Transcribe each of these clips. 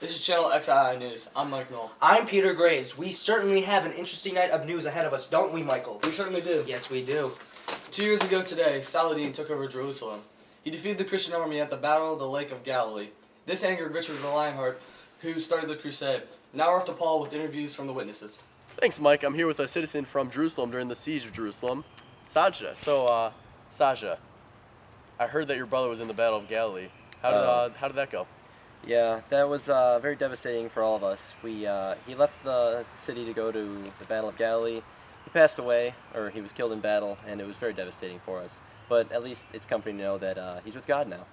This is Channel XII News. I'm Mike Knoll. I'm Peter Graves. We certainly have an interesting night of news ahead of us, don't we, Michael? We certainly do. Yes, we do. 2 years ago today, Saladin took over Jerusalem. He defeated the Christian army at the Battle of the Lake of Galilee. This angered Richard the Lionheart, who started the crusade. Now we're off to Paul with interviews from the witnesses. Thanks, Mike. I'm here with a citizen from Jerusalem during the siege of Jerusalem, Saja. So, Saja, I heard that your brother was in the Battle of Galilee. How did that go? Yeah, that was very devastating for all of us. He left the city to go to the Battle of Galilee. He passed away, or he was killed in battle, and it was very devastating for us. But at least it's comforting to know that he's with God now.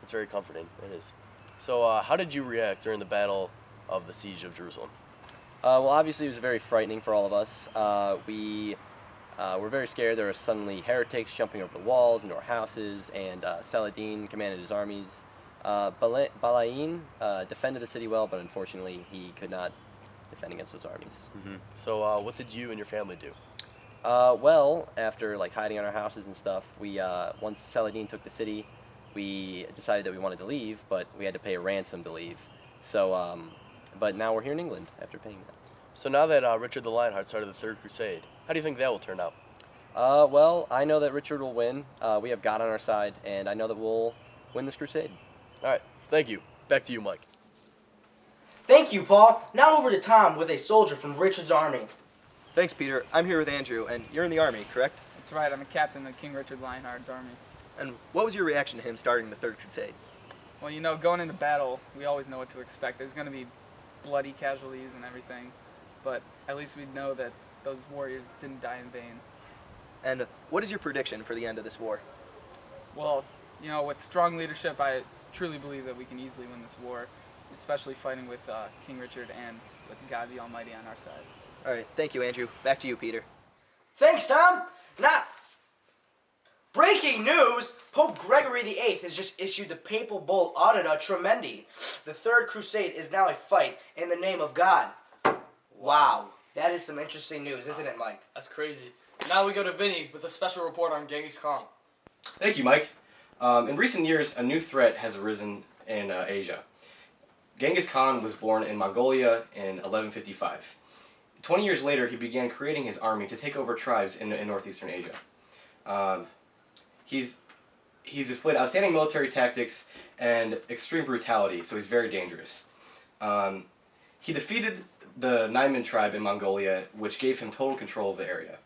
It's very comforting. It is. So, how did you react during the Battle of the Siege of Jerusalem? Well, obviously it was very frightening for all of us. We were very scared. There were suddenly heretics jumping over the walls into our houses, and Saladin commanded his armies. Balain defended the city well, but unfortunately he could not defend against those armies. Mm-hmm. So, what did you and your family do? Well, after hiding in our houses and stuff, we once Saladin took the city, we decided that we wanted to leave, but we had to pay a ransom to leave. So, but now we're here in England after paying that. So now that Richard the Lionheart started the Third Crusade, how do you think that will turn out? Well, I know that Richard will win. We have God on our side, and I know that we'll win this crusade. All right, thank you. Back to you, Mike. Thank you, Paul. Now over to Tom with a soldier from Richard's army. Thanks, Peter. I'm here with Andrew, and you're in the army, correct? That's right, I'm a captain of King Richard Lionheart's army. And what was your reaction to him starting the Third Crusade? Well, you know, going into battle, we always know what to expect. There's going to be bloody casualties and everything, but at least we know that those warriors didn't die in vain. And what is your prediction for the end of this war? Well, you know, with strong leadership, I truly believe that we can easily win this war, especially fighting with King Richard and with God the Almighty on our side. All right, thank you, Andrew. Back to you, Peter. Thanks, Tom. Now, breaking news! Pope Gregory VIII has just issued the papal bull Audita Tremendi. The Third Crusade is now a fight in the name of God. Wow, that is some interesting news, isn't it, Mike? That's crazy. Now we go to Vinny with a special report on Genghis Khan. Thank you, Mike. In recent years, a new threat has arisen in Asia. Genghis Khan was born in Mongolia in 1155. 20 years later, he began creating his army to take over tribes in northeastern Asia. He's displayed outstanding military tactics and extreme brutality, so he's very dangerous. He defeated the Naiman tribe in Mongolia, which gave him total control of the area.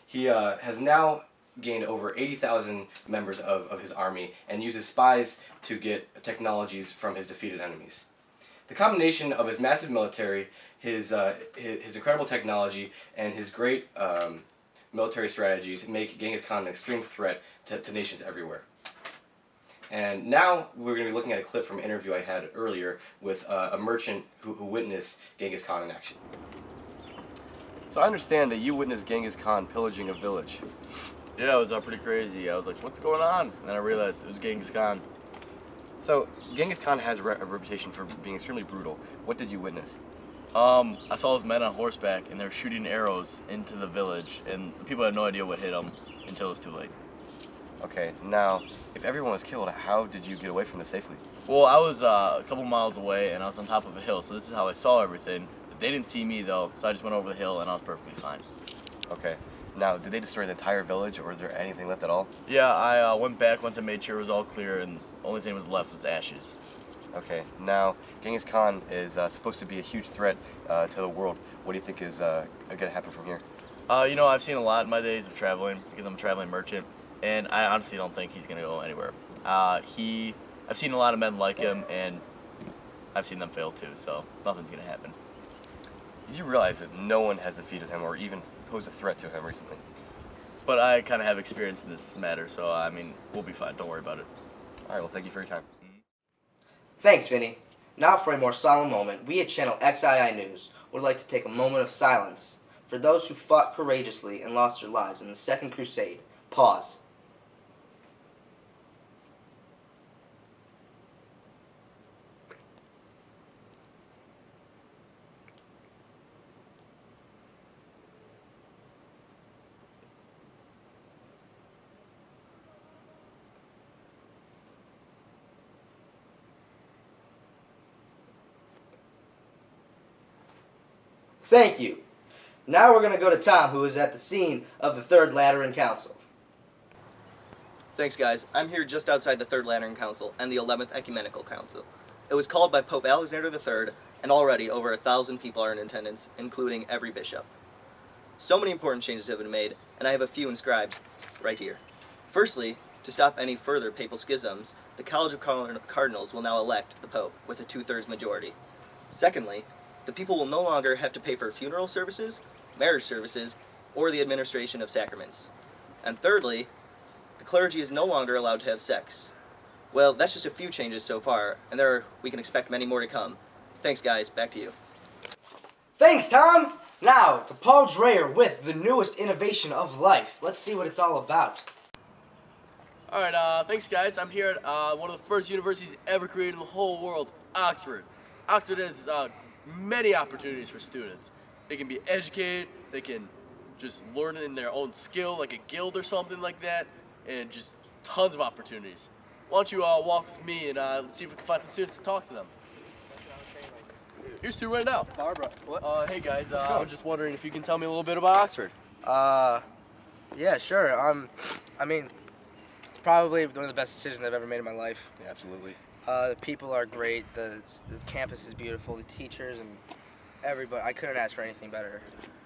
He has now gained over 80,000 members of his army and uses spies to get technologies from his defeated enemies. The combination of his massive military, his incredible technology, and his great military strategies make Genghis Khan an extreme threat to nations everywhere. And now we're going to be looking at a clip from an interview I had earlier with a merchant who witnessed Genghis Khan in action. So I understand that you witnessed Genghis Khan pillaging a village. Yeah, it was pretty crazy. I was like, what's going on? And then I realized it was Genghis Khan. So, Genghis Khan has a reputation for being extremely brutal. What did you witness? I saw his men on horseback, and they were shooting arrows into the village, and people had no idea what hit them until it was too late. Okay, now, if everyone was killed, how did you get away from this safely? Well, I was a couple miles away, and I was on top of a hill, so this is how I saw everything. They didn't see me, though, so I just went over the hill, and I was perfectly fine. Okay. Now, did they destroy the entire village, or is there anything left at all? Yeah, I went back once I made sure it was all clear, and the only thing was left was ashes. Okay, now, Genghis Khan is supposed to be a huge threat to the world. What do you think is going to happen from here? You know, I've seen a lot in my days of traveling, because I'm a traveling merchant, and I honestly don't think he's going to go anywhere. I've seen a lot of men like him, and I've seen them fail too, so nothing's going to happen. Did you realize that no one has defeated him or even posed a threat to him recently? but I kind of have experience in this matter, so I mean, we'll be fine. Don't worry about it. All right, well, thank you for your time. Thanks, Vinny. Now for a more solemn moment, we at Channel XII News would like to take a moment of silence for those who fought courageously and lost their lives in the Second Crusade. Pause. Thank you. Now we're going to go to Tom, who is at the scene of the Third Lateran Council. Thanks, guys. I'm here just outside the Third Lateran Council and the 11th Ecumenical Council. It was called by Pope Alexander III, and already over 1,000 people are in attendance, including every bishop. So many important changes have been made, and I have a few inscribed right here. Firstly, to stop any further papal schisms, the College of Cardinals will now elect the Pope with a 2/3 majority. Secondly, the people will no longer have to pay for funeral services, marriage services, or the administration of sacraments. And thirdly, the clergy is no longer allowed to have sex. Well, that's just a few changes so far, and we can expect many more to come. Thanks, guys. Back to you. Thanks, Tom! Now, to Paul Dreyer with the newest innovation of life. Let's see what it's all about. All right, thanks, guys. I'm here at one of the first universities ever created in the whole world, Oxford. Oxford has many opportunities for students. They can be educated, they can just learn in their own skill, like a guild or something like that, and just tons of opportunities. Why don't you walk with me and let's see if we can find some students to talk to them. Here's two right now. Barbara, what? Hey guys, I was just wondering if you can tell me a little bit about Oxford. Yeah, sure. I mean, it's probably one of the best decisions I've ever made in my life. Yeah, absolutely. The people are great, the campus is beautiful, the teachers and everybody. I couldn't ask for anything better.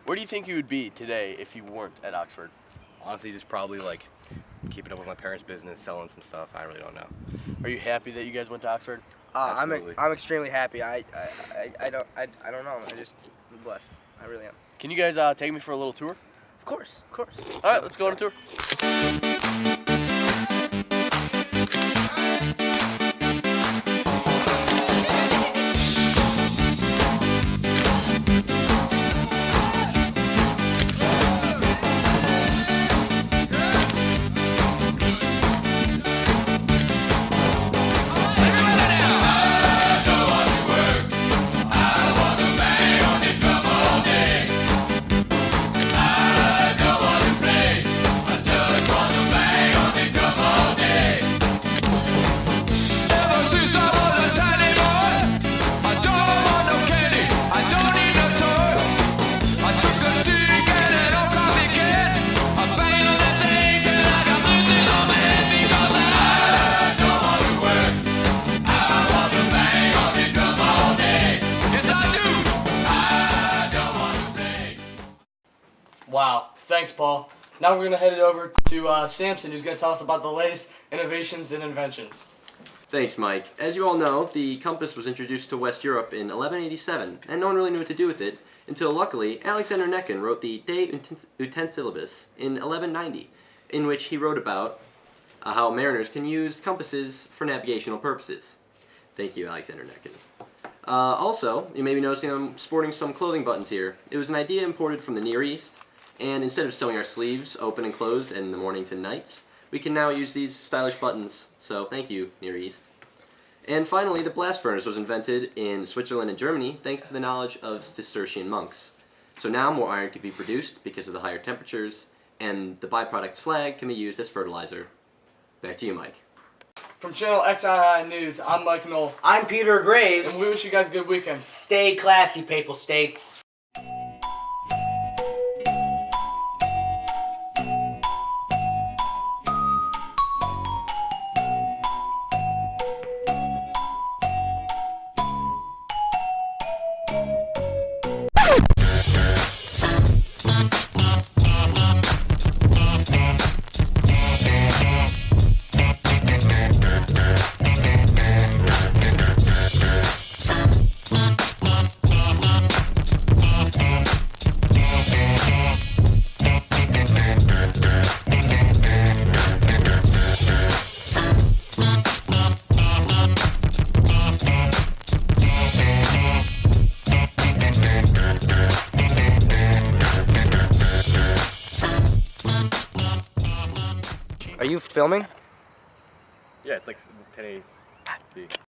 Where do you think you would be today if you weren't at Oxford? Honestly, just probably like keeping up with my parents' business, selling some stuff. I really don't know. Are you happy that you guys went to Oxford? I'm Absolutely. extremely happy. I don't know. I'm blessed. I really am. Can you guys take me for a little tour? Of course. All right, let's go on a tour. Wow, thanks, Paul. Now we're going to head it over to Samson, who's going to tell us about the latest innovations and inventions. Thanks, Mike. As you all know, the compass was introduced to West Europe in 1187, and no one really knew what to do with it until, luckily, Alexander Neckin wrote the De Utensilibus in 1190, in which he wrote about how mariners can use compasses for navigational purposes. Thank you, Alexander Neckin. Also, you may be noticing I'm sporting some clothing buttons here. It was an idea imported from the Near East, and instead of sewing our sleeves open and closed in the mornings and nights, we can now use these stylish buttons, so thank you, Near East. And finally, the blast furnace was invented in Switzerland and Germany thanks to the knowledge of Cistercian monks. So now more iron can be produced because of the higher temperatures, and the byproduct slag can be used as fertilizer. Back to you, Mike. From Channel XII News, I'm Mike Knoll. I'm Peter Graves. And we wish you guys a good weekend. Stay classy, Papal States. Are you filming? Yeah, it's like 1080p.